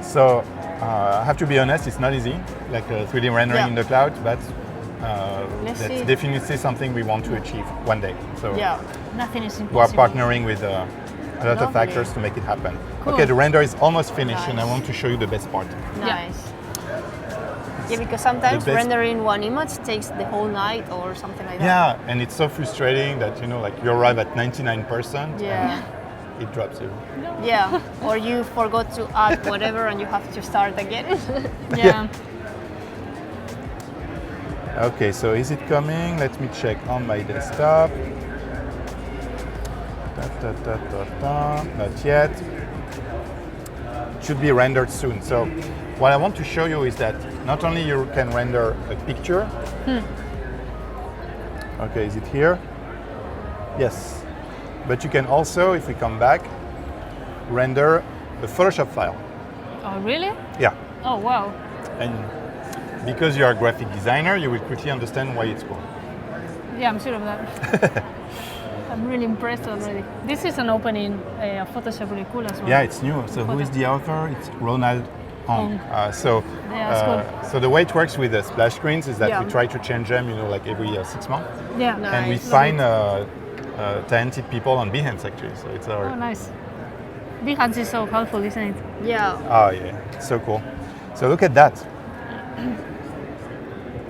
So I have to be honest, it's not easy, like 3D rendering Yeah. in the cloud, but Let's that's see. definitely something we want to achieve one day. So Yeah. Nothing is we are impossible. partnering with a lot of Lovely. factors to make it happen. Cool. Okay, the render is almost finished, and I Nice. want to show you the best part. Nice. Yeah, because sometimes best- rendering one image takes the whole night or something like that. Yeah, and it's so frustrating that like you arrive at 99%, Yeah. it drops you. Yeah. Or you forgot to add whatever and you have to start again. Yeah. Okay, so is it coming? Let me check on my desktop. Not yet. It should be rendered soon. So what I want to show you is that not only you can render a picture. Okay, is it here? Yes. But you can also, if we come back, render a Photoshop file. Oh, really? Yeah. Oh, wow. And because you're a graphic designer, you will quickly understand why it's cool. Yeah, I'm sure of that. I'm really impressed already. This is an opening of Photoshop, really cool as well. Yeah, it's new. So who is the author? It's Ronald Hong. Hong. So the way it works with the splash screens is that Yeah. we try to change them, like every 6 months, Yeah. No. and we Nice. find talented people on Behance actually. So it's our Oh, nice. Behance is so helpful, isn't it? Yeah. oh yeah, it's so cool. So look at that.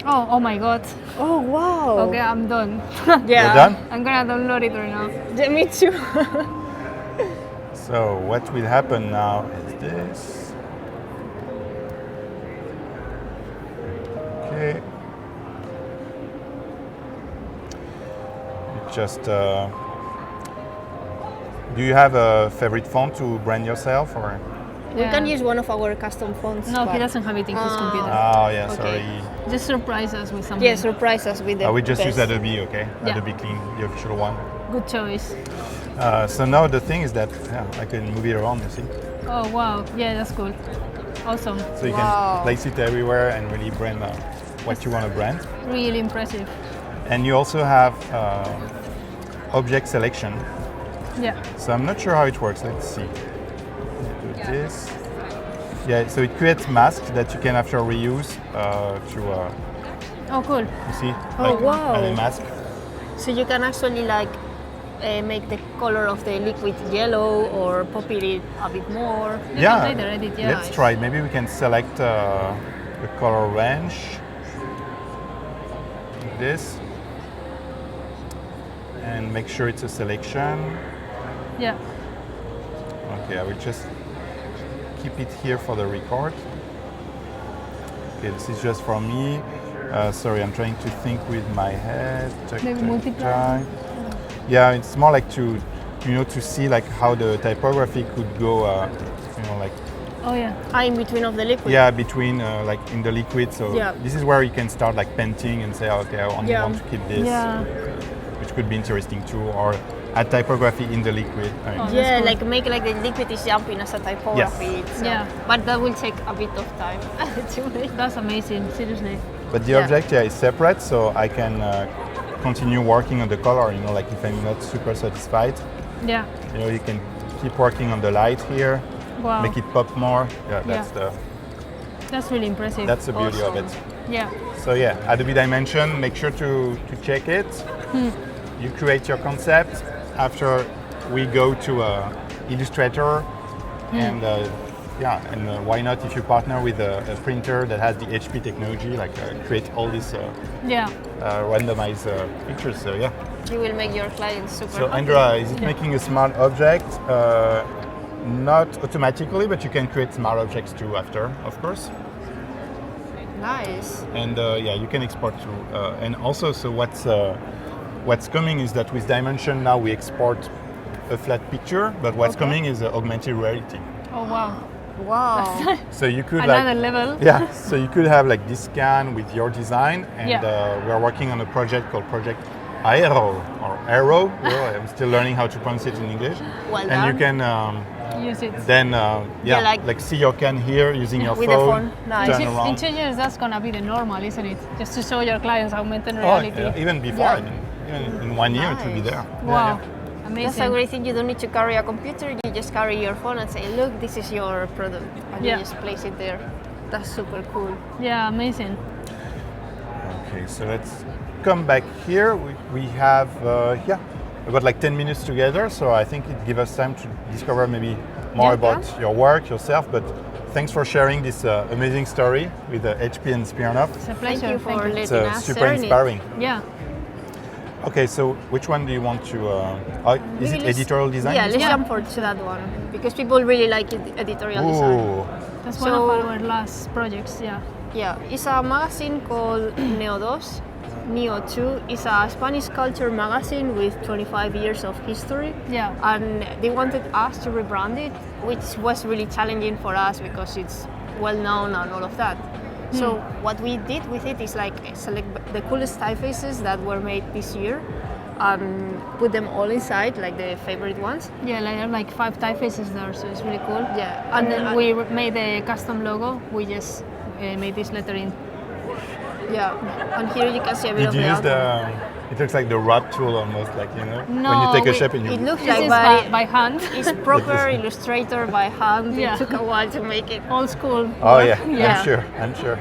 Oh my God. Oh wow. Okay, I'm done. Yeah. You're done. I'm gonna download it right now. Yeah, me too. So what will happen now is this. Okay. It just. Do you have a favorite font to brand yourself, or? We Yeah. can use one of our custom fonts. No, he but- doesn't have it in his computer. Oh yeah, Okay. sorry. Just surprise us with something. Yeah, surprise us with the We just use best. Adobe, okay? Yeah. Adobe Clean, the official one. Good choice. So now the thing is that I can move it around, you see. Oh wow. Yeah, that's cool. Awesome. So you Wow. can place it everywhere and really brand what you want to brand. Really impressive. And you also have object selection. Yeah. So I'm not sure how it works. Let's see. Do this. Yeah, so it creates masks that you can after reuse to, Oh, cool. you see, Oh, like wow. a mask. So you can actually like make the color of the liquid yellow or pop it a bit more. You Yeah, can later edit, yeah. let's try. Maybe we can select the color range. Like this. And make sure it's a selection. Yeah. Okay, I will just keep it here for the record. Okay, this is just for me. Sorry, I'm trying to think with my head. Check, Maybe check, multiply. check. Yeah, it's more like to, to see like how the typography could go, like Oh, yeah. In between of the liquid. yeah, between like in the liquid. So Yeah. this is where you can start like painting and say, okay, I only Yeah. want to keep this, Yeah. which could be interesting too, or add typography in the liquid. I mean, Oh, Yeah, That's cool. like make like the liquid is jumping as a typography. Yes. Yeah. But that will take a bit of time to make. That's amazing, seriously. But the Yeah. object, is separate, so I can continue working on the color. Like if I'm not super satisfied, Yeah. you can keep working on the light here, Wow. make it pop more. Yeah, that's That's really impressive. that's the beauty of it. Yeah. So yeah, Adobe Dimension. Make sure to check it. You create your concept. After we go to Illustrator, and why not if you partner with a printer that has the HP technology, like create all these Yeah. randomize pictures. So yeah. You will make your clients super So happy. Andrea, is it making a smart object? Not automatically, but you can create smart objects too after, of course. Nice. And you can export to. And also, so what's coming is that with Dimension now we export a flat picture, but what's coming is augmented reality. Oh, wow. Wow. So you could Another level. Yeah, so you could have like this scan with your design, and Yeah. we are working on a project called Project Aero or Aero. I'm still learning how to pronounce it in English. Well and you done. can Use it. then like- see your can here using your With the phone. phone. Nice. Turn In around. 2 years, that's gonna be the normal, isn't it? Just to show your clients augmented Oh, reality. even before, Yeah. I mean, even in 1 year it will be Nice. there. Wow. That's Amazing. a great thing. You don't need to carry a computer. You just carry your phone and say, "Look, this is your product," and Yeah. you just place it there. That's super cool. Yeah, amazing. Okay, so let's come back here. We have about like 10 minutes together, so I think it gives us time to discover maybe more Yeah. about your work, yourself, but thanks for sharing this amazing story with HP and Smirnoff. It's a Thank pleasure. you for letting It's us super share it. inspiring. Yeah. Okay, so which one do you want to, is Maybe it let's- editorial design? Yeah, this let's one? jump for to that one because people really like editorial design. Ooh, That's one So- of our last projects, yeah. Yeah, it's a magazine called Neo2. Neo2 is a Spanish culture magazine with 25 years of history. Yeah. And they wanted us to rebrand it, which was really challenging for us because it's well known and all of that. So what we did with it is like select the coolest typefaces that were made this year and put them all inside, like the favorite ones. Yeah, there are like 5 typefaces there, so it's really cool. Yeah, And then we made a custom logo. We just made this lettering. Yeah, and here you can see a bit did of you the use outline. it looks like the wrap tool almost, like, when No, you take a we- shape and you... It looks This like is by hand. It's proper Illustrator by hand. Yeah. It took a while to make it. Old school. Oh yeah, Yeah. I'm sure.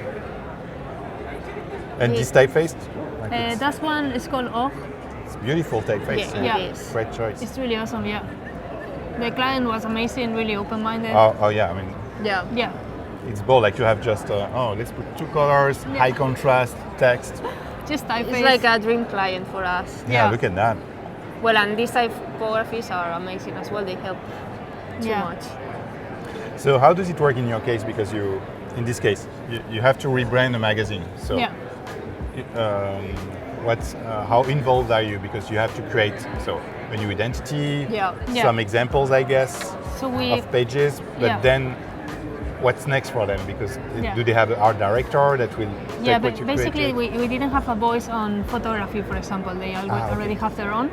And this typeface? Like That one is called O. it's beautiful typeface. Yeah, Yeah. it is. Great choice. It's really awesome, yeah. The client was amazing, really open-minded. Oh yeah, I mean, Yeah. Yeah. it's bold. Like you have just let's put 2 colors, high contrast, text. Just typeface. It's like a dream client for us. Yeah, Yeah. look at that. Well, and these typographies are amazing as well. They help too Yeah. much. So how does it work in your case? Because in this case, you have to rebrand a magazine. So Yeah. how involved are you? Because you have to create a new identity, Yeah. Yeah. some examples, I guess, So we of pages. But Yeah. then, what's next for them? Because Yeah. do they have an art director that will take yeah, what but you basically created? we didn't have a voice on photography, for example. They already okay. have their own.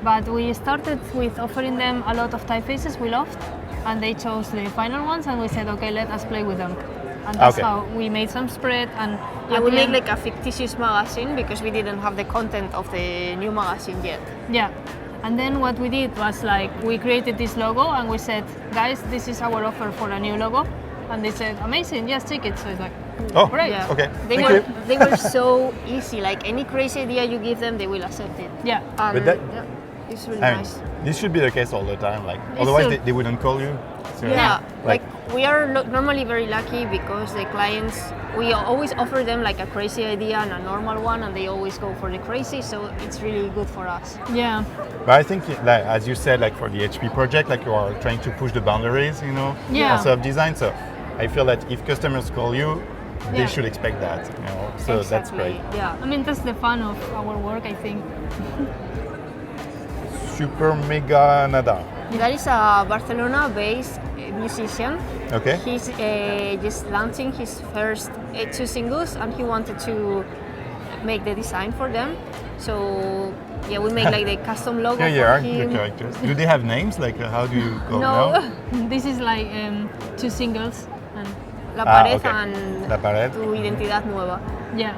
But we started with offering them a lot of typefaces we loved. and they chose the final ones, and we said, okay, let us play with them. And that's Okay. how we made some spread. And Yeah, at we the made end- like a fictitious magazine because we didn't have the content of the new magazine yet. Yeah. And then what we did was like we created this logo and we said, guys, this is our offer for a new logo. And they said, amazing, yes, take it. So it's like, Oh, great. Yeah. okay. They Thank were you. they were so easy. Like any crazy idea you give them, they will accept it. Yeah. And But that- yeah, it's really I mean, nice. this should be the case all the time. Like, It otherwise should. they wouldn't call you. So, Yeah, like, we are normally very lucky because the clients, we always offer them like a crazy idea and a normal one, and they always go for the crazy. So it's really good for us. Yeah. but I think, like, as you said, like for the HP project, like you are trying to push the boundaries, you know, Yeah. also of design. So I feel that if customers call you, they Yeah. should expect that, you know. So that's great. Yeah. I mean, that's the fun of our work, I think. Super mega nada. That is a Barcelona-based musician. Okay. He's just launching his first 2 singles, and he wanted to make the design for them. So yeah, we make like the custom logo Here you for are, the him. characters. Do they have names? Like, how do you call No, them? This is like 2 singles. And La Pared okay. and La Pared. Tu Identidad Nueva. yeah.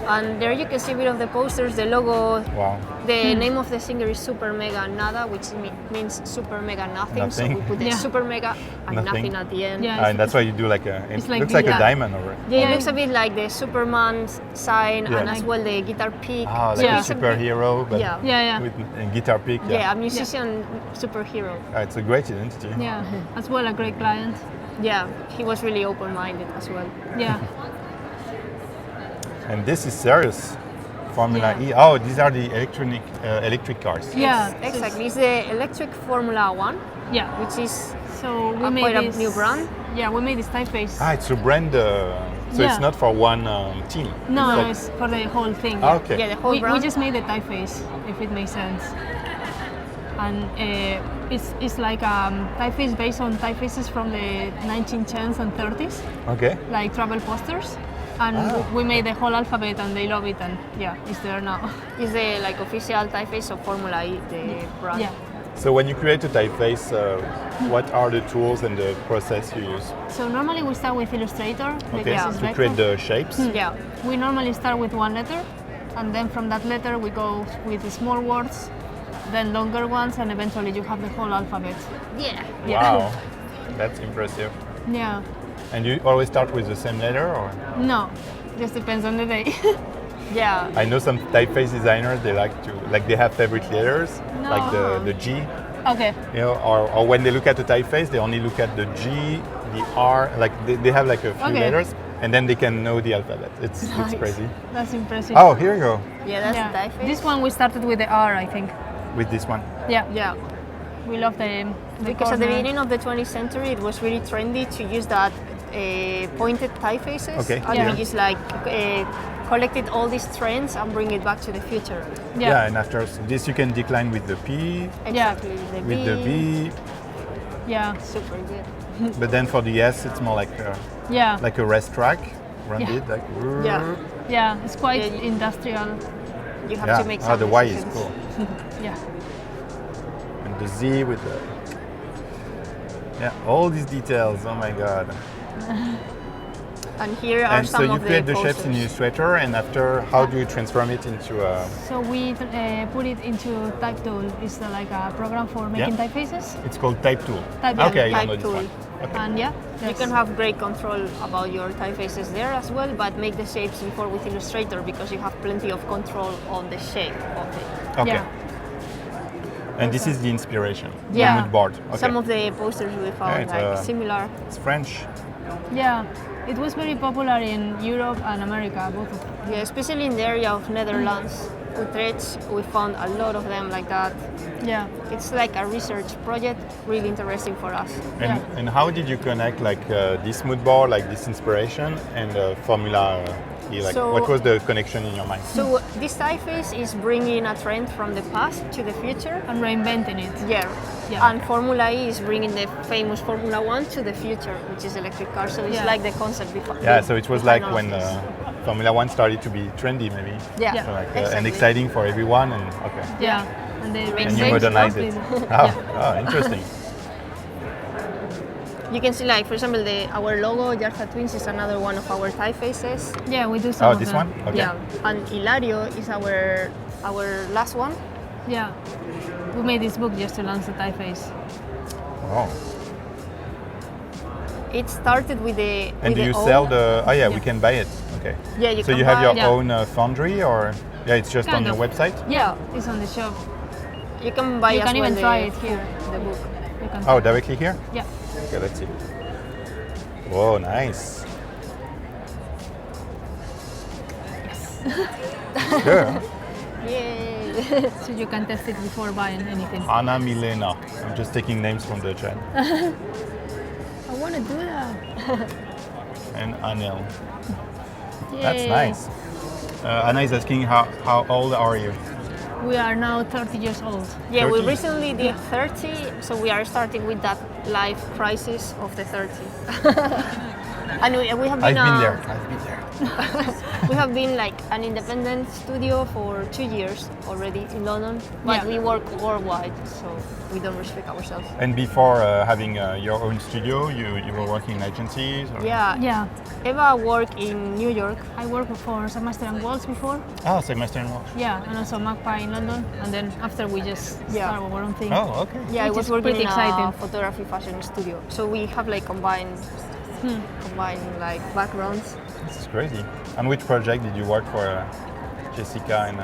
And there you can see a bit of the posters, the logo. Wow. The name of the singer is Super Mega Nada, which means super mega nothing. So we Nothing. put the Yeah. super mega and Nothing. nothing at the end. Yeah. And that's why you do like a. It It's like looks like a the- diamond over it. It looks a bit like the Superman sign Yeah. and as well the guitar pick. Ah, like Yeah. a superhero, but Yeah. Yeah, yeah. with a guitar pick. Yeah, a musician superhero. It's a great identity. Yeah. As well, a great client. Yeah, he was really open-minded as well. Yeah. And this is serious. Formula Yeah. E. Oh, these are the electric cars. Yeah. Exactly. It's the electric Formula One, Yeah. which is So we made quite a this new brand. Yeah, we made this typeface. Ah, it's a brand. So Yeah. it's not for one team. No, Like- it's for the whole thing. Ah, okay. yeah, the whole We brand. just made the typeface, if it makes sense. And it's like typeface based on typefaces from the 1910s and 30s, Okay. like travel posters. And Ah. we made the whole alphabet, and they love it. And yeah, it's there now. Is the like official typeface of Formula E, the brand. Yeah. So when you create a typeface, what are the tools and the process you use? So normally we start with Illustrator. Okay. because it's To vector. create the shapes. Yeah. We normally start with one letter, and then from that letter we go with the small words, then longer ones, and eventually you have the whole alphabet. Yeah. Yeah. Wow, that's impressive. Yeah. And you always start with the same letter, or? No, just depends on the day. Yeah. I know some typeface designers. They like to they have favorite letters, like No. the G. Okay. You know, or when they look at the typeface, they only look at the G, the R. Like they have like a few Okay. letters, and then they can know the alphabet. It's crazy. That's impressive. Oh, here you go Yeah, that's yeah. the typeface. This one we started with the R, I think. with this one. Yeah. Yeah. We love the Because at the corner. beginning of the 20th century, it was really trendy to use that pointed typefaces. Okay. And Yeah. we just like collected all these trends and bring it back to the future. Yeah. And after this, you can decline with the P, Exactly. The with the V, Yeah. Super good. but then for the S, it's more Yeah. like a rest track, run Yeah. it like. Yeah. Yeah. It's quite Yeah, industrial. You have Yeah. to make Oh, some the Y is decisions. cool. Yeah. And the Z with the. Yeah, all these details. Oh my god. And here are And so some you of create the the shapes in posters. Illustrator, and after, how do you transform it into a? So we put it into Type Tool. It's like a program for making Yeah. typefaces. It's called Type Tool. Type Okay, I Type know this Tool. one. Okay. And yeah. You that's- can have great control about your typefaces there as well, but make the shapes before with Illustrator because you have plenty of control on the shape of it. Okay. Yeah. And this is the inspiration. Yeah. The mood board. Okay. Some of the posters we found it's, like similar. It's French. Yeah. It was very popular in Europe and America, both of them. Yeah, especially in the area of Netherlands, Utrecht, we found a lot of them like that. Yeah. It's like a research project, really interesting for us. And how did you connect this mood board, like this inspiration, and Formula E? Like, So- what was the connection in your mind? So this typeface is bringing a trend from the past to the future. And reinventing it. Yeah. Yeah. And Formula E is bringing the famous Formula One to the future, which is electric cars. So it's Yeah. like the concept behind. Yeah, so it was like behind all when of this. Formula One started to be trendy, maybe. Yeah. Yeah. So like, and exactly. exciting for everyone, and okay. Yeah. And they And And Makes you sense, modernize it. lovely. Oh, Yeah. oh, interesting. You can see, like, for example, our logo, Yarza Twins, is another one of our typefaces. Yeah, we do some Oh, of this them. one? Okay. Yeah, and Hilario is our last one. Yeah. We made this book just to launch the typeface. Oh. It started with the. And with do the you own- sell the? Oh yeah, we Yeah. can buy it. Okay. Yeah, you So can you have buy- your Yeah. own foundry, or yeah, it's just on Kind your of. website. Yeah, it's on the shop. You can buy You as can well even the, try it here. the book. You can Oh, directly here. Yeah. Okay, let's see. Whoa, nice. Good. Yay! So you can test it before buying anything. Anna Milena. I'm just taking names from the chat. I want to do that. And Anil. Yay. That's nice. Anna is asking how old are you? We are now 30 years old. Yeah, we 30. recently did 30, so we are starting with that life crisis of the 30. And we have I've been, been there. I've been there. we have been like an independent studio for 2 years already in London, but Yeah. we work worldwide, so we don't restrict ourselves. And before having your own studio, you were working in agencies? Or? Yeah, Yeah. Eva worked in New York. I worked for SmartStream Walls before. Oh, semester and Yeah, and also Magpie in London. And then after we just Yeah. start our own thing. Oh, okay. Yeah, I Which was is working pretty in exciting. a photography fashion studio. So we have like combined like backgrounds. This is crazy. On which project did you work for, Jessica? And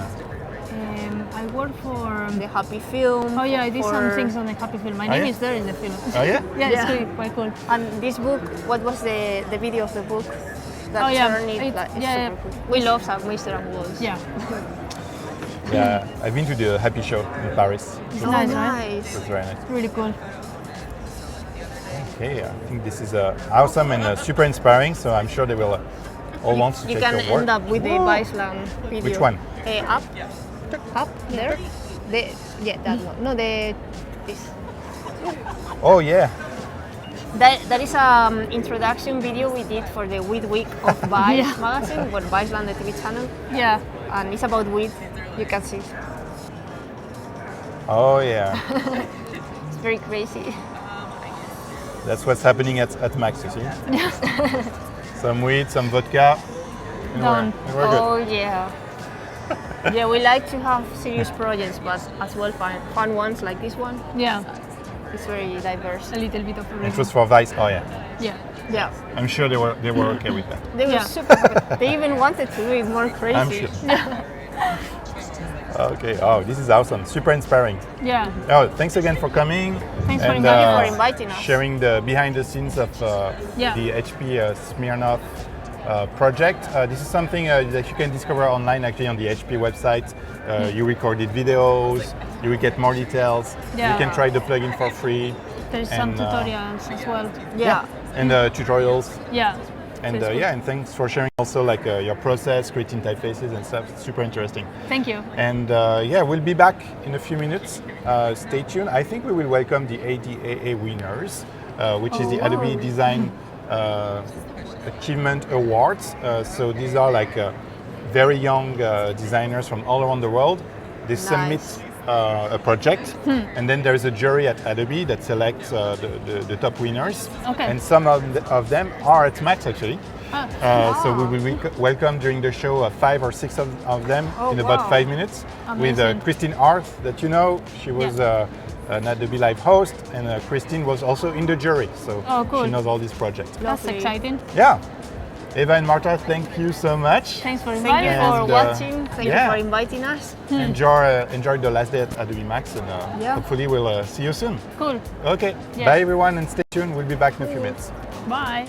I worked for. The Happy Film. Oh yeah, I did some for- things on the Happy Film. My Oh, name yeah? is there in the film. oh yeah. Yeah, it's Yeah. really quite cool. And this book, what was the video of the book? That Oh, yeah. turned it, It- like, it's yeah, super cool. We love Mr. and Walls. Yeah. Yeah, I've been to the Happy Show in Paris. It's Oh, nice, right? nice. It's very nice. Really cool. Okay, I think this is awesome and super inspiring. So I'm sure they will all want to You check can your work. end up with the Viceland video. Which one? Up there. That one. No, this. Oh yeah. That is introduction video we did for the Weed Week of Vice Yeah. magazine, or Viceland, the TV channel, Yeah. and it's about weed. You can see. Oh yeah. It's very crazy. That's what's happening at Max. You see. Some weed, some vodka. And Done. we're good. Oh yeah. Yeah, we like to have serious projects, but as well fun ones like this one. Yeah. It's very diverse. A little bit of It everything. was for Vice. Oh yeah. Yeah. Yeah, I'm sure they were okay with that. they were Yeah. super happy. They even wanted to do it more crazy. I'm sure. Okay. Oh, this is awesome. Super inspiring. Yeah. Oh, thanks again for coming. Thanks for and, inviting us. For inviting us. Sharing the behind the scenes of Yeah. the HP Smirnoff project. This is something that you can discover online, actually, on the HP website. You recorded videos. You will get more details. Yeah. You can try the plugin for free. There's some And, tutorials as well. Yeah. And tutorials. Yeah. And So it's yeah, and thanks for sharing also like your process, creating typefaces and stuff. It's super interesting. Thank you. And yeah, we'll be back in a few minutes. Stay tuned. I think we will welcome the ADAA winners, which is the Oh, Adobe wow. Design Achievement Awards. So these are like very young designers from all around the world. They submit a project, and then there's a jury at Adobe that selects the top winners. Okay. And some of them are at Max actually. So we will welcome during the show 5 or 6 of them Oh, in about wow. 5 minutes with Amazing. Christine Arth, that you know. She was an Adobe Live host, and Christine was also in the jury, so Oh, cool. she knows all these projects. That's Lovely. exciting. Yeah. Eva and Marta, thank you so much. Thanks for Thank inviting you us. for And, watching. Thank yeah. you for inviting us. Enjoy the last day at Adobe Max, and Yeah. hopefully we'll see you soon. Cool. Okay, Yeah. bye everyone, and stay tuned. We'll be back in a few minutes. Bye.